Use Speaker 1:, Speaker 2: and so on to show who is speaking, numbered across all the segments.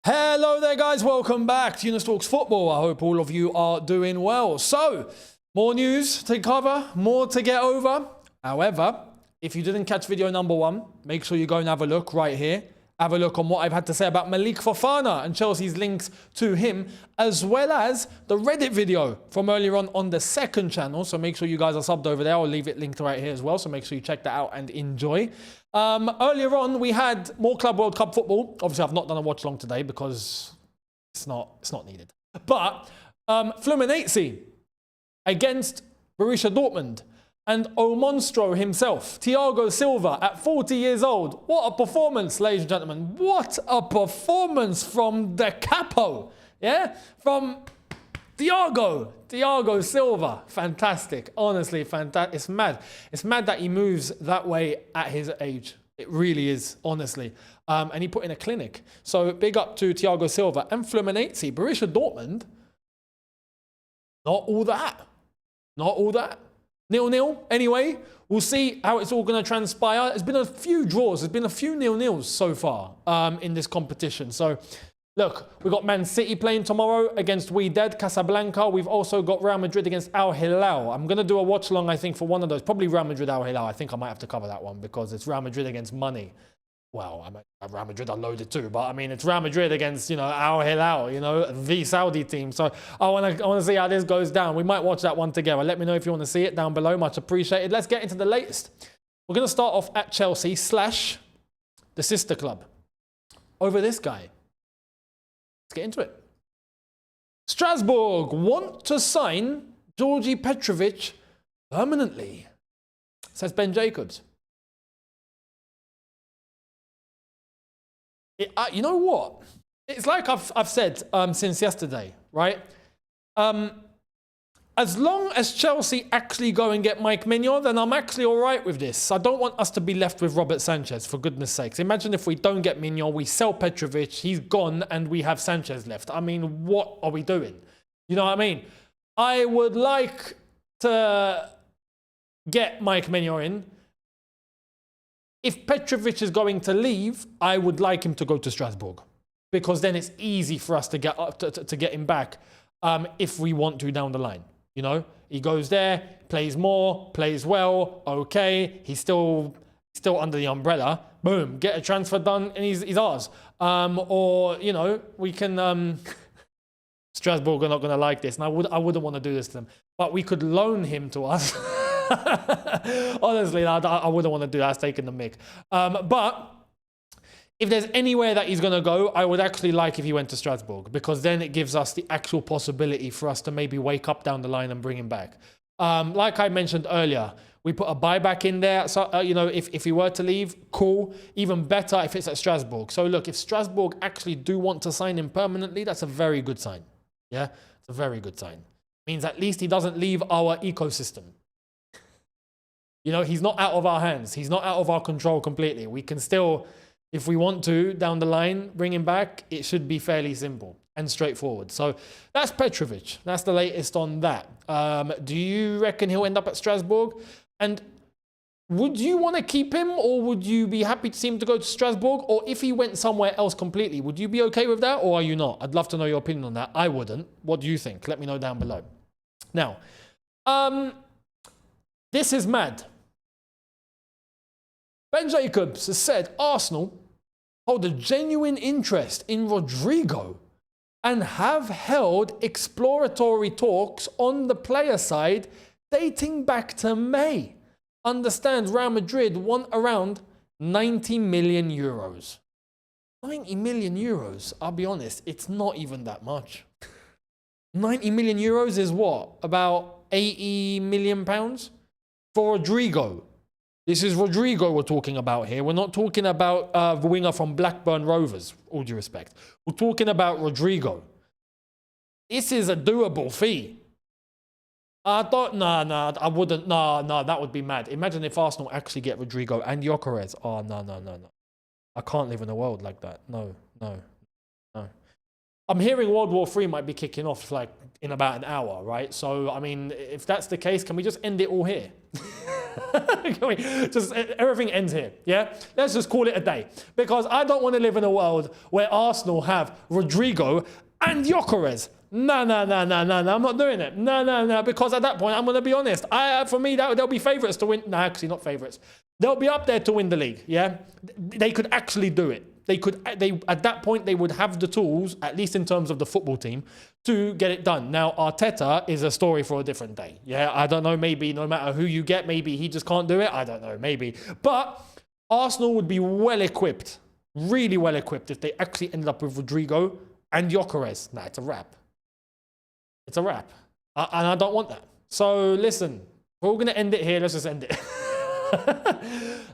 Speaker 1: Hello there guys, welcome back to Younes Talks Football. I hope all of you are doing well. So, more news to cover, more to get over. However, if you didn't catch video number 1, make sure you go and have a look right here. Have a look on what I've had to say about Malik Fofana and Chelsea's links to him, as well as the Reddit video from earlier on the second channel. So make sure you guys are subbed over there. I'll leave it linked right here as well. So make sure you check that out and enjoy. Earlier on, we had more Club World Cup football. Obviously, I've not done a watch long today because it's not needed. But Fluminense against Borussia Dortmund. And O Monstro himself, Thiago Silva, at 40 years old. What a performance, ladies and gentlemen. What a performance from the capo. Yeah? From Thiago Silva. Fantastic. Honestly, fantastic. It's mad. It's mad that he moves that way at his age. It really is, honestly. And he put in a clinic. So big up to Thiago Silva and Fluminense. Borussia Dortmund, not all that. Not all that. 0-0 anyway. We'll see how it's all going to transpire. There's been a few draws. There's been a few 0-0s so far in this competition. So, look, we've got Man City playing tomorrow against Wydad Casablanca. We've also got Real Madrid against Al Hilal. I'm going to do a watch-along, I think, for one of those. Probably Real Madrid Al Hilal. I think I might have to cover that one because it's Real Madrid against money. Well, I mean, Real Madrid are loaded too, but I mean, it's Real Madrid against, Al Hilal, the Saudi team. So I want to see how this goes down. We might watch that one together. Let me know if you want to see it down below. Much appreciated. Let's get into the latest. We're going to start off at Chelsea / the sister club. Over this guy. Let's get into it. Strasbourg want to sign Georgi Petrovic permanently, says Ben Jacobs. You know what? It's like I've said since yesterday, right? As long as Chelsea actually go and get Mike Maignan, then I'm actually all right with this. I don't want us to be left with Robert Sanchez, for goodness sakes. Imagine if we don't get Maignan, we sell Petrovic, he's gone, and we have Sanchez left. I mean, what are we doing? You know what I mean? I would like to get Mike Maignan in. If Petrovic is going to leave, I would like him to go to Strasbourg because then it's easy for us to get to get him back if we want to down the line. He goes there, plays more, plays well, okay. He's still under the umbrella. Boom, get a transfer done, and he's ours. Or we can. Strasbourg are not going to like this, and I wouldn't want to do this to them. But we could loan him to us. Honestly, I wouldn't want to do that. That's taking the mick. But if there's anywhere that he's going to go, I would actually like if he went to Strasbourg because then it gives us the actual possibility for us to maybe wake up down the line and bring him back. Like I mentioned earlier, we put a buyback in there. So, if he were to leave, cool. Even better if it's at Strasbourg. So look, if Strasbourg actually do want to sign him permanently, that's a very good sign. Yeah, it's a very good sign. Means at least he doesn't leave our ecosystem. He's not out of our hands. He's not out of our control completely. We can still, if we want to, down the line, bring him back. It should be fairly simple and straightforward. So that's Petrovic. That's the latest on that. Do you reckon he'll end up at Strasbourg? And would you want to keep him or would you be happy to see him to go to Strasbourg? Or if he went somewhere else completely, would you be okay with that or are you not? I'd love to know your opinion on that. I wouldn't. What do you think? Let me know down below. Now, this is mad. Ben Jacobs has said Arsenal hold a genuine interest in Rodrigo and have held exploratory talks on the player side dating back to May. Understand Real Madrid want around 90 million euros. 90 million euros, I'll be honest, it's not even that much. 90 million euros is what? About 80 million pounds? For Rodrigo. This is Rodrigo we're talking about here. We're not talking about the winger from Blackburn Rovers, all due respect. We're talking about Rodrigo. This is a doable fee. I wouldn't, that would be mad. Imagine if Arsenal actually get Rodrigo and Gyokeres. Oh, no. I can't live in a world like that. No. I'm hearing World War III might be kicking off like in about an hour, right? So, I mean, if that's the case, can we just end it all here? Can we just, everything ends here, yeah? Let's just call it a day. Because I don't want to live in a world where Arsenal have Rodrigo and Gyokeres. No, I'm not doing it. No, because at that point, I'm going to be honest. For me, they'll be favourites to win. No, actually not favourites. They'll be up there to win the league, yeah? They could actually do it. At that point, they would have the tools, at least in terms of the football team, to get it done. Now, Arteta is a story for a different day. Yeah, I don't know, maybe no matter who you get, maybe he just can't do it. I don't know, maybe. But Arsenal would be well equipped, really well equipped, if they actually ended up with Rodrigo and Gyokeres. Nah, it's a wrap. It's a wrap. And I don't want that. So listen, we're all going to end it here. Let's just end it.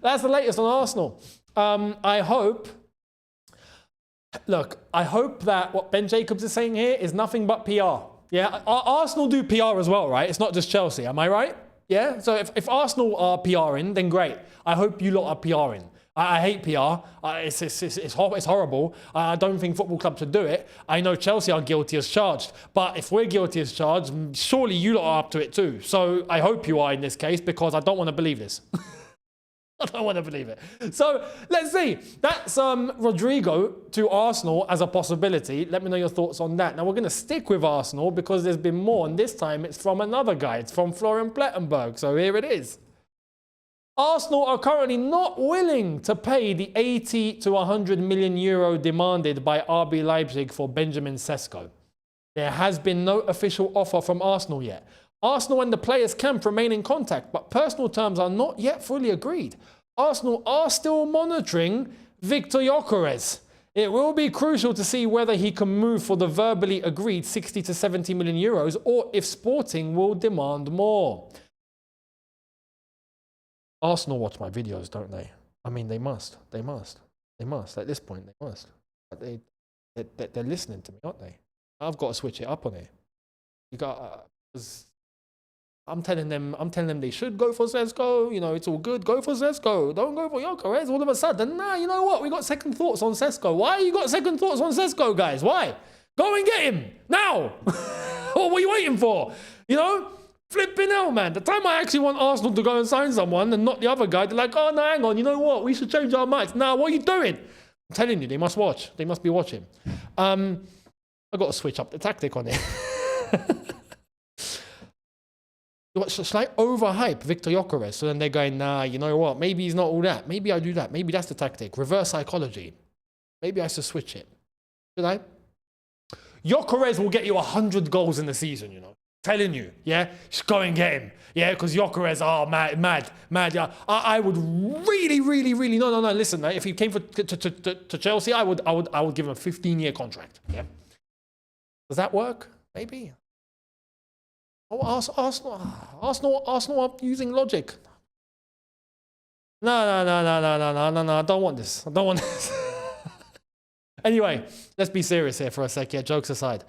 Speaker 1: That's the latest on Arsenal. I hope that what Ben Jacobs is saying here is nothing but PR. Yeah, Arsenal do PR as well, right? It's not just Chelsea. Am I right? Yeah. So if Arsenal are PRing, then great. I hope you lot are PRing. I hate PR. It's horrible. I don't think football clubs should do it. I know Chelsea are guilty as charged. But if we're guilty as charged, surely you lot are up to it too. So I hope you are in this case, because I don't want to believe this. I don't want to believe it. So let's see. That's Rodrigo to Arsenal as a possibility. Let me know your thoughts on that. Now we're going to stick with Arsenal because there's been more, and this time it's from another guy. It's from Florian Plettenberg. So here it is. Arsenal are currently not willing to pay the 80 to 100 million euro demanded by RB Leipzig for Benjamin Cesco. There has been no official offer from Arsenal yet. Arsenal and the players' camp remain in contact, but personal terms are not yet fully agreed. Arsenal are still monitoring Victor Gyokeres. It will be crucial to see whether he can move for the verbally agreed 60 to 70 million euros or if Sporting will demand more. Arsenal watch my videos, don't they? I mean, they must. At this point, they must. But they're listening to me, aren't they? I've got to switch it up on it. I'm telling them they should go for Cesco. You know, it's all good. Go for Cesco. Don't go for Gyokeres. All of a sudden, nah, you know what? We got second thoughts on Cesco. Why you got second thoughts on Cesco, guys? Why? Go and get him now. What are you waiting for? You know? Flipping hell, man. The time I actually want Arsenal to go and sign someone and not the other guy, they're like, oh, no, hang on. You know what? We should change our minds. Nah, what are you doing? I'm telling you, they must watch. They must be watching. I've got to switch up the tactic on it. Shall I overhype Victor Gyokeres? So then they're going, nah, you know what? Maybe he's not all that. Maybe I do that. Maybe that's the tactic. Reverse psychology. Maybe I should switch it. Should I? Gyokeres will get you 100 goals in the season, you know. Telling you, yeah? Just go and get him. Yeah, because Gyokeres, mad. Yeah, I would really, no. Listen, if he came to Chelsea, I would give him a 15-year contract. Yeah. Does that work? Maybe. Oh, Arsenal are using logic. No. I don't want this. Anyway, let's be serious here for a sec. Yeah, jokes aside.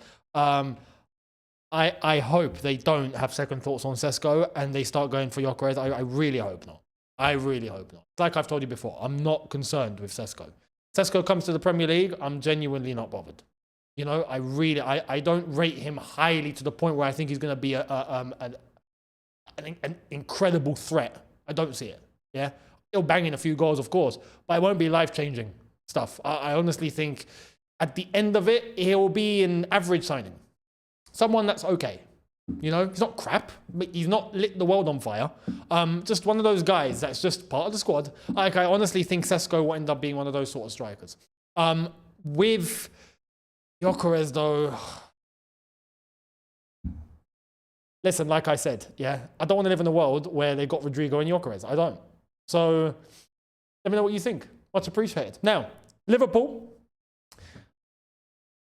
Speaker 1: I hope they don't have second thoughts on Cesco and they start going for Gyokeres. I really hope not. Like I've told you before, I'm not concerned with Cesco. Cesco comes to the Premier League, I'm genuinely not bothered. You know, I don't rate him highly to the point where I think he's going to be an incredible threat. I don't see it. Yeah, he'll bang in a few goals, of course, but it won't be life-changing stuff. I honestly think at the end of it, he'll be an average signing. Someone that's okay. You know, he's not crap, but he's not lit the world on fire. Just one of those guys that's just part of the squad. Like, I honestly think Cesco will end up being one of those sort of strikers. With Gyokeres, though, listen, like I said, yeah, I don't want to live in a world where they got Rodrigo and Gyokeres. I don't. So let me know what you think. Much appreciated. Now, Liverpool.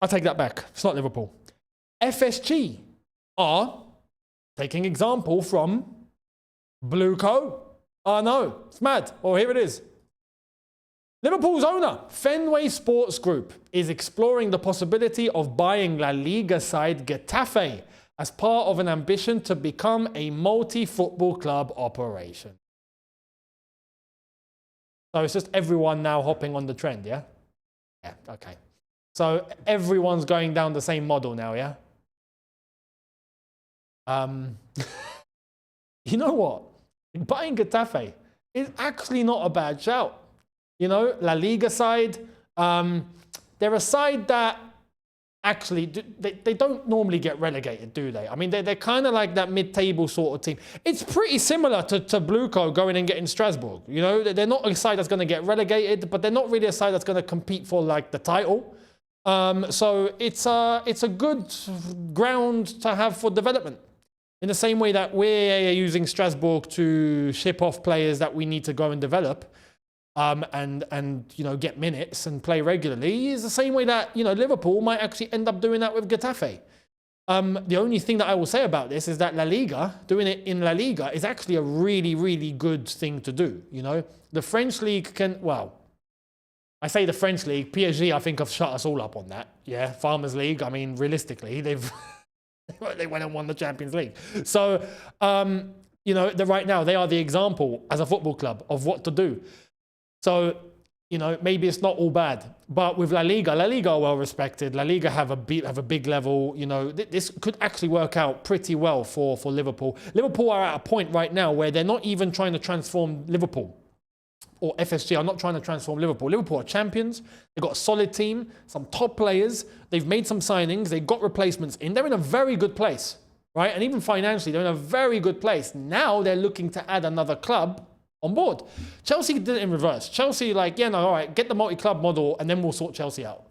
Speaker 1: I'll take that back. It's not Liverpool. FSG are taking example from Blue Co. Oh no, it's mad. Oh, here it is. Liverpool's owner, Fenway Sports Group, is exploring the possibility of buying La Liga side Getafe as part of an ambition to become a multi-football club operation. So it's just everyone now hopping on the trend, yeah? Yeah, okay. So everyone's going down the same model now, yeah? You know what? Buying Getafe is actually not a bad shout. You know, La Liga side, they're a side that actually, they don't normally get relegated, do they? I mean, they're kind of like that mid-table sort of team. It's pretty similar to Bluco going and getting Strasbourg. You know, they're not a side that's going to get relegated, but they're not really a side that's going to compete for like the title. So it's a good ground to have for development. In the same way that we're using Strasbourg to ship off players that we need to go and develop. And you know, get minutes and play regularly is the same way that, you know, Liverpool might actually end up doing that with Getafe. The only thing that I will say about this is that La Liga, doing it in La Liga, is actually a really, really good thing to do. You know, the French league can, well, I say the French league, PSG, I think have shut us all up on that. Yeah, Farmers League, I mean, realistically, they went and won the Champions League. So, you know, right now, they are the example as a football club of what to do. So, you know, maybe it's not all bad. But with La Liga are well respected. La Liga have a big level. You know, this could actually work out pretty well for Liverpool. Liverpool are at a point right now where they're not even trying to transform Liverpool. Or FSG are not trying to transform Liverpool. Liverpool are champions. They've got a solid team, some top players. They've made some signings. They've got replacements in. They're in a very good place, right? And even financially, they're in a very good place. Now they're looking to add another club on board. Chelsea did it in reverse. Chelsea like, yeah, no, all right, get the multi-club model and then we'll sort Chelsea out.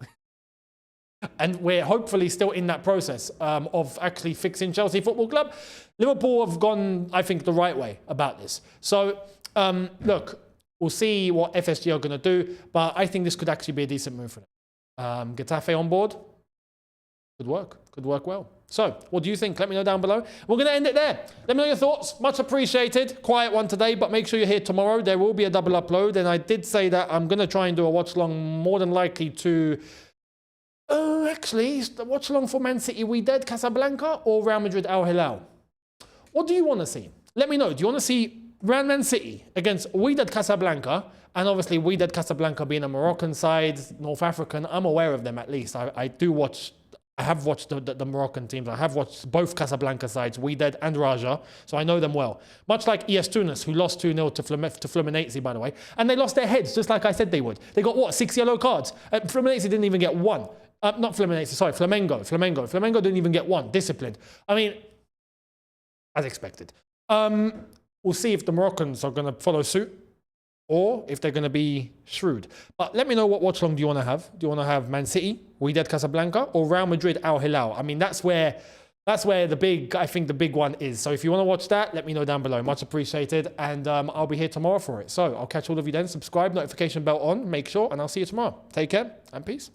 Speaker 1: And we're hopefully still in that process of actually fixing Chelsea Football Club. Liverpool have gone, I think, the right way about this. So, look, we'll see what FSG are going to do, but I think this could actually be a decent move for them. Getafe on board, could work well. So, what do you think? Let me know down below. We're going to end it there. Let me know your thoughts. Much appreciated. Quiet one today, but make sure you're here tomorrow. There will be a double upload, and I did say that I'm going to try and do a watch-along, more than likely to... actually, the watch-along for Man City, Wydad Casablanca, or Real Madrid Al Hilal? What do you want to see? Let me know. Do you want to see Real Man City against Wydad Casablanca? And obviously, Wydad Casablanca being a Moroccan side, North African, I'm aware of them at least. I have watched the Moroccan teams. I have watched both Casablanca sides, Wydad and Raja, so I know them well. Much like ES Tunis, who lost 2-0 to Fluminense, by the way. And they lost their heads, just like I said they would. They got, what, 6 yellow cards? Fluminense didn't even get one. Not Fluminense, sorry, Flamengo. Flamengo didn't even get one. Disciplined. I mean, as expected. We'll see if the Moroccans are going to follow suit, or if they're going to be shrewd. But let me know what watch-along do you want to have. Do you want to have Man City, Wydad Casablanca, or Real Madrid Al Hilal? I mean, that's where the big one is. So if you want to watch that, let me know down below. Much appreciated. And I'll be here tomorrow for it. So I'll catch all of you then. Subscribe, notification bell on, make sure, and I'll see you tomorrow. Take care and peace.